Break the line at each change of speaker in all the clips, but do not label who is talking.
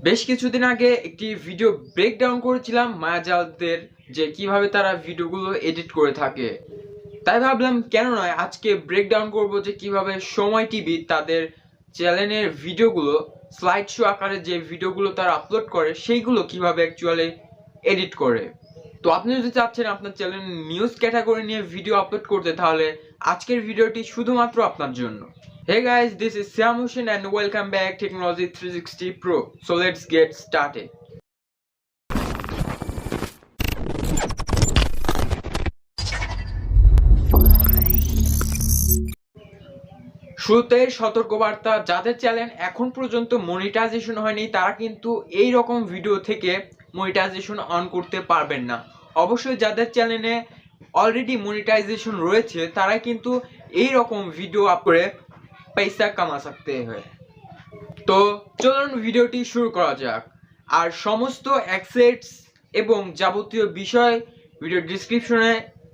বেশ কিছুদিন আগে একটি ভিডিও ব্রেকডাউন করেছিলাম মায়াজালদের যে কিভাবে তারা ভিডিওগুলো এডিট করে থাকে। তাই ভাবলাম কেন নয় আজকে ব্রেকডাউন করব যে কিভাবে সময় টিভি তাদের চ্যানেলের ভিডিওগুলো স্লাইড শো আকারে যে ভিডিওগুলো তারা আপলোড করে সেইগুলো কিভাবে অ্যাকচুয়ালি এডিট করে। তো আপনি যদি চাচ্ছেন আপনার চ্যানেল নিউজ ক্যাটাগরি নিয়ে ভিডিও আপলোড করতে, তাহলে আজকের ভিডিওটি শুধুমাত্র আপনার জন্য। Hey guys, this is Sam Hussain and welcome back Technology 360 Pro. So let's get started. শুরুতে সতর্কবার্তা, যাদের চ্যানেল এখন পর্যন্ত মনিটাইজেশন হয়নি তারা কিন্তু এই রকম ভিডিও থেকে মনিটাইজেশন অন করতে পারবেন না। অবশ্যই যাদের চ্যানেলে অলরেডি মনিটাইজেশন রয়েছে তারা কিন্তু এই রকম ভিডিও আপ করে পয়সা কামা सकते हैं। তো চলুন ভিডিওটি শুরু করা যাক। আর সমস্ত অ্যাক্সেস এবং যাবতীয় বিষয় ভিডিও ডিসক্রিপশনে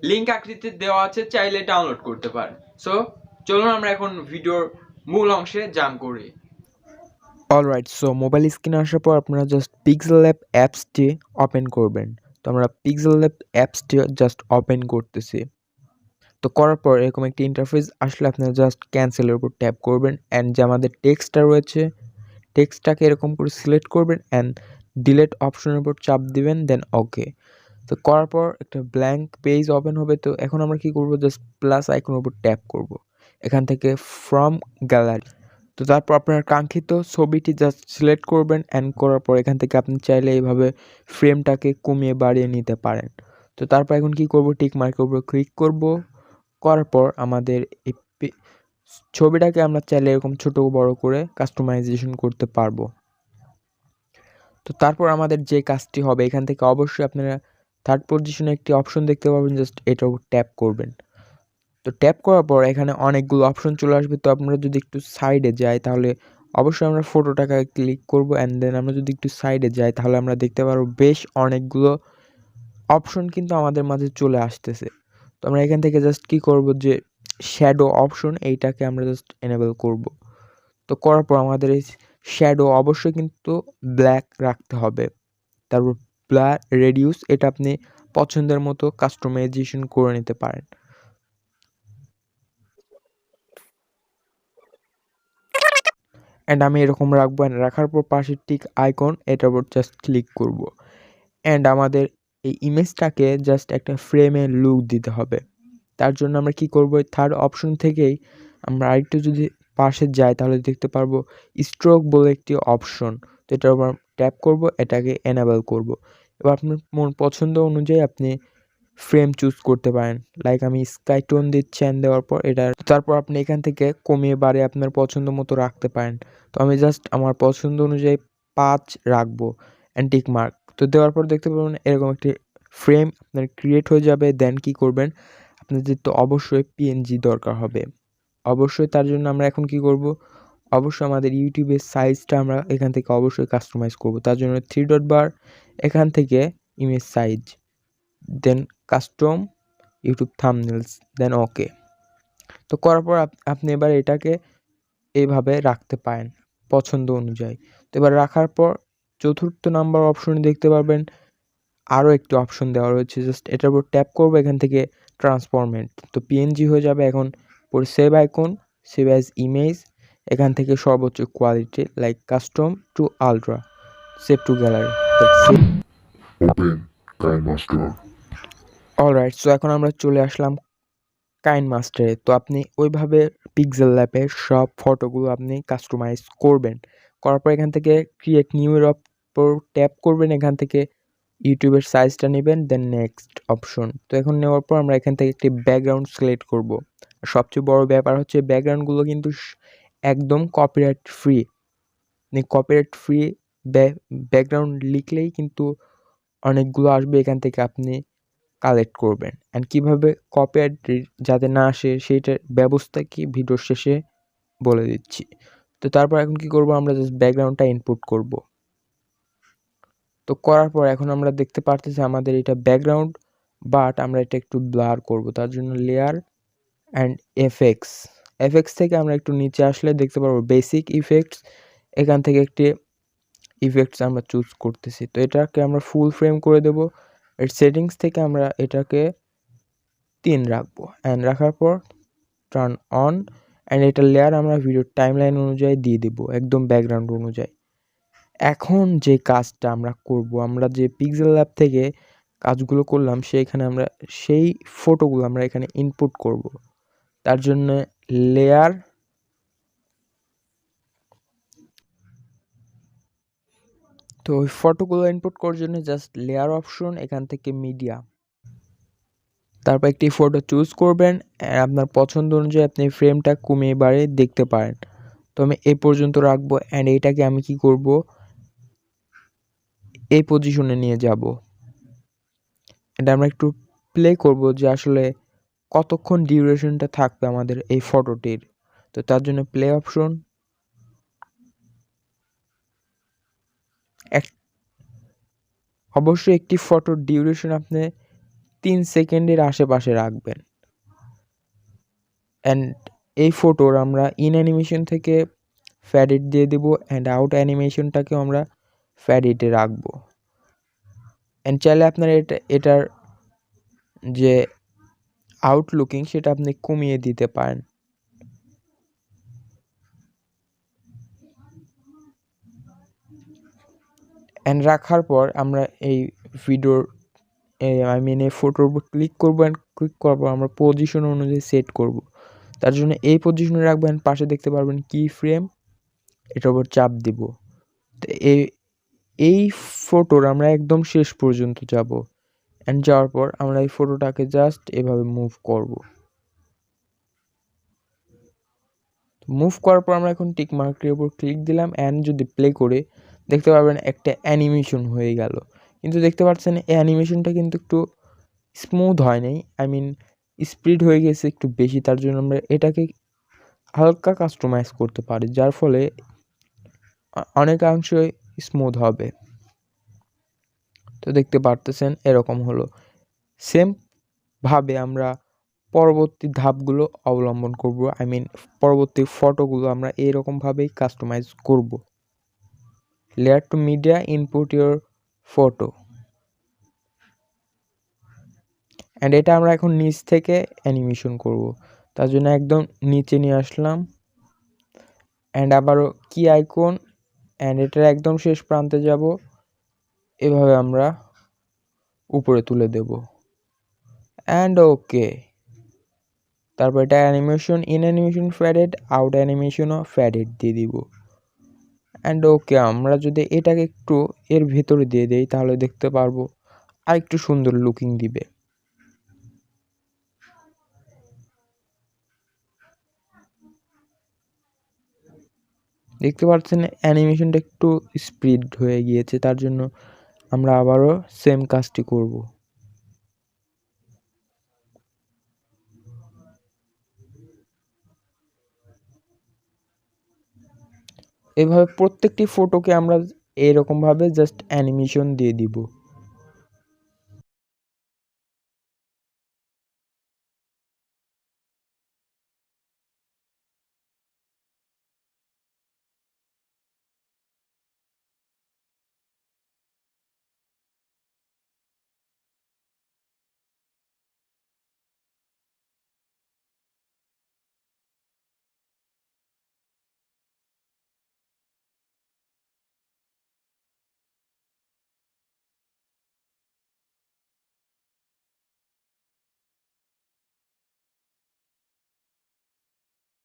লিংক আকৃতিতে দেওয়া আছে, চাইলে ডাউনলোড করতে পারেন। সো চলুন আমরা এখন ভিডিওর মূল অংশে জাম্প করি।
অলরাইট, সো মোবাইল স্ক্রিনে আসার পর আপনারা জাস্ট পিক্সেল ল্যাব অ্যাপসটি ওপেন করবেন। তো আমরা পিক্সেল ল্যাব অ্যাপসটি জাস্ট ওপেন করতেছি। তো করার পর এরকম একটি ইন্টারফেস আসলে আপনারা জাস্ট ক্যান্সেলের উপর ট্যাপ করবেন অ্যান্ড যে আমাদের টেক্সটটা রয়েছে টেক্সটটাকে এরকম করে সিলেক্ট করবেন অ্যান্ড ডিলেট অপশনের উপর চাপ দিবেন, দেন ওকে। তো করার পর একটা ব্ল্যাঙ্ক পেজ ওপেন হবে। তো এখন আমরা কি করব, জাস্ট প্লাস আইকনের উপর ট্যাপ করব, এখান থেকে ফ্রম গ্যালারি। তো তারপর আপনার কাঙ্ক্ষিত ছবিটি জাস্ট সিলেক্ট করবেন অ্যান্ড করার পর এখান থেকে আপনি চাইলে এইভাবে ফ্রেমটাকে কমিয়ে বাড়িয়ে নিতে পারেন। তো তারপর এখন কি করব, টিক মার্কের উপর ক্লিক করব। করার পর আমাদের এই ছবিটাকে আমরা চাইলে এরকম ছোট বড় করে কাস্টমাইজেশন করতে পারবো। তো তারপর আমাদের যে কাজটি হবে, এখান থেকে অবশ্যই আপনারা থার্ড পজিশনে একটি অপশন দেখতে পাবেন, জাস্ট এটার উপর ট্যাপ করবেন। তো ট্যাপ করার পর এখানে অনেকগুলো অপশন চলে আসবে। তো আমরা যদি একটু সাইডে যাই তাহলে অবশ্যই আমরা ফটোটাকে ক্লিক করব অ্যান্ড দেন আমরা যদি একটু সাইডে যাই তাহলে আমরা দেখতে পারবো বেশ অনেকগুলো অপশন কিন্তু আমাদের মাঝে চলে আসতেছে। তো আমরা এখান থেকে জাস্ট কি করব, যে শ্যাডো অপশন এইটাকে আমরা জাস্ট এনেবল করব। তো করার পর আমাদের এই শ্যাডো অবশ্যই কিন্তু ব্ল্যাক রাখতে হবে। তারপর ব্লার রেডিউস, এটা আপনি পছন্দের মতো কাস্টমাইজেশন করে নিতে পারেন। অ্যান্ড আমি এরকম রাখবো অ্যান্ড রাখার পর পাশে টিক আইকন, এটার উপর জাস্ট ক্লিক করব। অ্যান্ড আমাদের এই ইমেজটাকে জাস্ট একটা ফ্রেমে লুক দিতে হবে। তার জন্য আমরা কি করব, থার্ড অপশন থেকেই আমরা আরেকটু যদি পাশে যাই তাহলে দেখতে পারবো স্ট্রোক বলে একটি অপশন। তো এটার উপর ট্যাপ করব, এটাকে এনেবল করব। এবার আপনার মন পছন্দ অনুযায়ী আপনি ফ্রেম চুজ করতে পারেন। লাইক আমি স্কাই টোন দিচ্ছি অ্যান্ড দেওয়ার পর এটা, তারপর আপনি এখান থেকে কমিয়ে বাড়িয়ে আপনার পছন্দ মতো রাখতে পারেন। তো আমি জাস্ট আমার পছন্দ অনুযায়ী 5 রাখবো অ্যান্ড টিক মার্ক। তো দেওয়ার পর দেখতে পাবেন এরকম একটি ফ্রেম আপনার ক্রিয়েট হয়ে যাবে। দেন কি করবেন, আপনাদের তো অবশ্যই পিএনজি দরকার হবে। অবশ্যই তার জন্য আমরা এখন কি করব, অবশ্যই আমাদের ইউটিউবের সাইজটা আমরা এখান থেকে অবশ্যই কাস্টমাইজ করব। তার জন্য 3 ডট বার, এখান থেকে ইমেজ সাইজ, দেন কাস্টম ইউটিউব থাম্বনেলস, দেন ওকে। তো করার পর আপনি এবার এটাকে এইভাবে রাখতে পারেন পছন্দ অনুযায়ী। তো এবার রাখার পর চতুর্থ নাম্বার অপশনে দেখতে পারবেন আরও একটি অপশন দেওয়া রয়েছে, জাস্ট এটার উপর ট্যাপ করবো, এখান থেকে ট্রান্সফরমেট। তো পিএনজি হয়ে যাবে। এখন পরে save icon, save as image, এখান থেকে সর্বোচ্চ quality like custom to ultra, save to gallery.
Open Kinemaster.
Alright, so এখন আমরা চলে আসলাম কাইনমাস্টারে। তো আপনি ওইভাবে পিক্সেল ল্যাবে সব ফটোগুলো আপনি কাস্টমাইজ করবেন। করার পর এখান থেকে ক্রিয়েট নিউ এর উপর ট্যাপ করবেন, এখান থেকে ইউটিউবের সাইজটা নেবেন, দেন নেক্সট অপশন। তো এখন নেওয়ার পর আমরা এখান থেকে একটি ব্যাকগ্রাউন্ড সিলেক্ট করব। সবচেয়ে বড় ব্যাপার হচ্ছে ব্যাকগ্রাউন্ডগুলো কিন্তু একদম কপিরাইট ফ্রি। আপনি কপিরাইট ফ্রি ব্যাকগ্রাউন্ড লিখলেই কিন্তু অনেকগুলো আসবে, এখান থেকে আপনি কালেক্ট করবেন। অ্যান্ড কীভাবে কপিরাইট যাতে না আসে সেইটার ব্যবস্থা কি ভিডিওর শেষে বলে দিচ্ছি। তো তারপর এখন কি করব, আমরা জাস্ট ব্যাকগ্রাউন্ডটা ইনপুট করব। তো করার পর এখন আমরা দেখতে পারতেছি আমাদের এটা ব্যাকগ্রাউন্ড, বাট আমরা এটা একটু ব্লার করব। তার জন্য লেয়ার অ্যান্ড এফএক্স, এফএক্স থেকে আমরা একটু নিচে আসলে দেখতে পারবো বেসিক ইফেক্টস, এখান থেকে একটি ইফেক্টস আমরা চুজ করতেছি। তো এটাকে আমরা ফুল ফ্রেম করে দেব। এর সেটিংস থেকে আমরা এটাকে 3 রাখবো অ্যান্ড রাখার পর টার্ন অন অ্যান্ড এটার লেয়ার আমরা ভিডিওর টাইমলাইন অনুযায়ী দিয়ে দিব, একদম ব্যাকগ্রাউন্ড অনুযায়ী। এখন যে কাজটা আমরা করব, আমরা যে পিক্সেল ল্যাব থেকে কাজগুলো করলাম সেইখানে আমরা সেই ফটোগুলো আমরা এখানে ইনপুট করব। তার জন্য লেয়ার, তো ওই ফটোগুলো ইনপুট করার জন্য জাস্ট লেয়ার অপশন, এখান থেকে মিডিয়া, তারপর একটি ফটো চুজ করবেন। আপনার পছন্দ অনুযায়ী আপনি ফ্রেমটা কমিয়ে বাড়িয়ে দেখতে পারেন। তো আমি এই পর্যন্ত রাখবো অ্যান্ড এইটাকে আমি কি করব, এই পজিশনে নিয়ে যাব। এটা আমরা একটু প্লে করব যে আসলে কতক্ষণ ডিউরেশনটা থাকবে আমাদের এই ফটোটির। তো তার জন্য প্লে অপশন, অবশ্যই একটি ফটোর ডিউরেশন আপনি 3 সেকেন্ডের আশেপাশে রাখবেন। অ্যান্ড এই ফটোর আমরা ইন অ্যানিমেশন থেকে ফ্যাডিট দিয়ে দেব অ্যান্ড আউট অ্যানিমেশনটাকেও আমরা ফ্যাডিটে রাখবো। অ্যান্ড চাইলে আপনার এটার যে আউটলুকিং সেটা আপনি কমিয়ে দিতে পারেন। অ্যান্ড রাখার পর আমরা এই ভিডিওর এই ফটোর উপর ক্লিক করবো অ্যান্ড ক্লিক করার পর আমরা পজিশন অনুযায়ী সেট করব। তার জন্য এই পজিশনে রাখবেন, পাশে দেখতে পারবেন কি ফ্রেম, এটার উপর চাপ দিব। তো এই ফটোর আমরা একদম শেষ পর্যন্ত যাব অ্যান্ড যাওয়ার পর আমরা এই ফটোটাকে জাস্ট এভাবে মুভ করব। মুভ করার পর আমরা এখন টিক মার্কের উপর ক্লিক দিলাম অ্যান্ড যদি প্লে করে দেখতে পারবেন একটা অ্যানিমেশন হয়ে গেল। কিন্তু দেখতে পাচ্ছেন এই অ্যানিমেশনটা কিন্তু একটু স্মুথ হয় নাই, স্পিড হয়ে গেছে একটু বেশি। তার জন্য আমরা এটাকে হালকা কাস্টমাইজ করতে পারি, যার ফলে অনেকাংশই স্মুথ হবে। তো দেখতে পারতেছেন এরকম হলো। সেম ভাবে আমরা পরবর্তী ধাপগুলো অবলম্বন করব, পরবর্তী ফটোগুলো আমরা এইরকমভাবেই কাস্টমাইজ করব। Layer to media, input your photo, and এটা আমরা এখন নিচ থেকে অ্যানিমেশন করব। তার জন্য একদম নিচে নিয়ে আসলাম অ্যান্ড আবারও কি আইকন অ্যান্ড এটার একদম শেষ প্রান্তে যাব, এভাবে আমরা উপরে তুলে দেব অ্যান্ড ওকে। তারপর এটা animation, in animation faded, out অ্যানিমেশনও faded দিয়ে দিব অ্যান্ড ওকে। আমরা যদি এটাকে একটু এর ভেতরে দিয়ে দেই তাহলে দেখতে পারবো আর একটু সুন্দর লুকিং দিবে। দেখতে পাচ্ছেন অ্যানিমেশনটা একটু স্পিড হয়ে গিয়েছে, তার জন্য আমরা আবারও সেম কাজটি করব। এভাবে প্রত্যেকটি ফটোকে আমরা এরকম ভাবে জাস্ট অ্যানিমেশন দিয়ে দিব।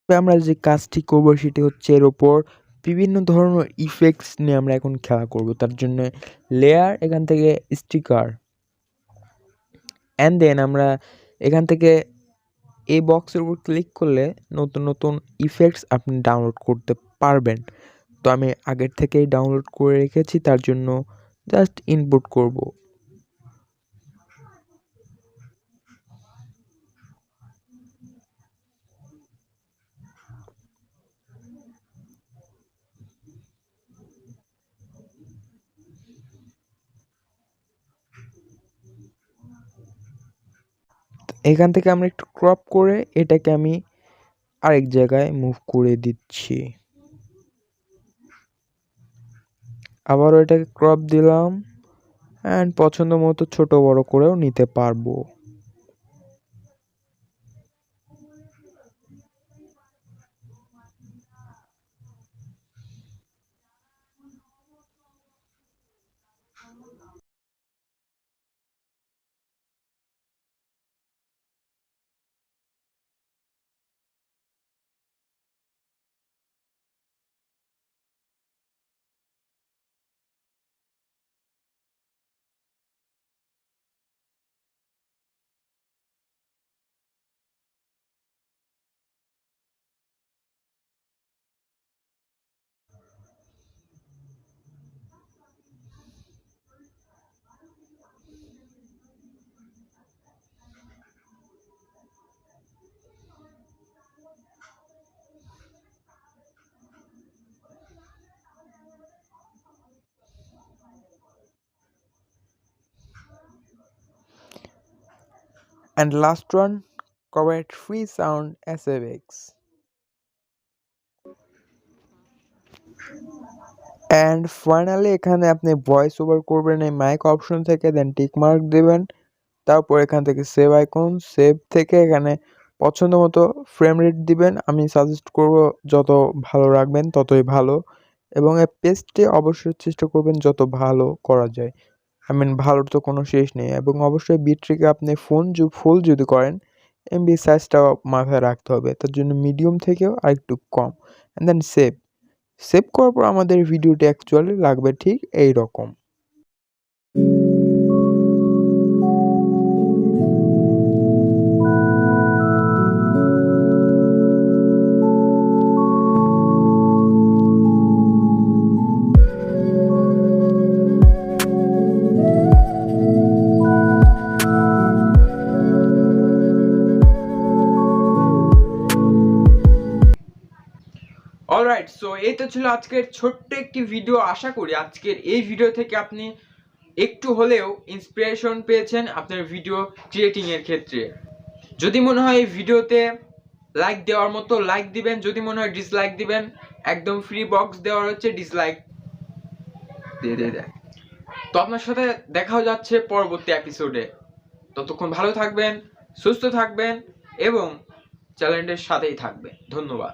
আমরা যে কাজটি করব সেটি হচ্ছে এর ওপর বিভিন্ন ধরনের ইফেক্টস নিয়ে আমরা এখন খেলা করব। তার জন্য লেয়ার, এখান থেকে স্টিকার, অ্যান্ড দেন আমরা এখান থেকে এই বক্সের উপর ক্লিক করলে নতুন নতুন ইফেক্টস আপনি ডাউনলোড করতে পারবেন। তো আমি আগের থেকেই ডাউনলোড করে রেখেছি, তার জন্য জাস্ট ইনপুট করব। এখান থেকে আমরা একটু ক্রপ করে এটাকে আমি আরেক জায়গায় মুভ করে দিচ্ছি। আবারও এটাকে ক্রপ দিলাম অ্যান্ড পছন্দ মতো ছোট বড় করেও নিতে পারবো। And last one, correct free sound SFX. And finally এখানে আপনি ভয়েস ওভার করবেন এই মাইক অপশন থেকে, দেন টিক মার্ক দিবেন, তারপর এখান থেকে সেভ আইকন, সেভ থেকে এখানে পছন্দ মতো ফ্রেম রেট দিবেন। আমি সাজেস্ট করব যত ভালো রাখবেন ততই ভালো, এবং এই পেজটি অবশ্যই চেষ্টা করবেন যত ভালো করা যায়। ভালোর তো কোনো শেষ নেই, এবং অবশ্যই বিট্রিকে আপনি ফুল যদি করেন এমবি সাইজটা মাথায় রাখতে হবে, তার জন্য মিডিয়াম থেকেও আরেকটু কম, অ্যান্ড দেন সেভ করার পর আমাদের ভিডিওটি অ্যাকচুয়ালি লাগবে ঠিক এই রকম।
অলরাইট, সো এই তো ছিল আজকের ছোট্ট একটি ভিডিও। আশা করি আজকের এই ভিডিও থেকে আপনি একটু হলেও ইন্সপিরেশন পেয়েছেন আপনার ভিডিও ক্রিয়েটিং এর ক্ষেত্রে। যদি মনে হয় এই ভিডিওতে লাইক দেওয়ার মতো লাইক দিবেন, যদি মনে হয় ডিসলাইক দিবেন, একদম ফ্রি বক্স দেওয়া হচ্ছে, ডিসলাইক দিয়ে দেয়। তো আপনার সাথে দেখাও যাচ্ছে পরবর্তী এপিসোডে। ততক্ষণ ভালো থাকবেন, সুস্থ থাকবেন এবং চ্যানেলের সাথেই থাকবেন। ধন্যবাদ।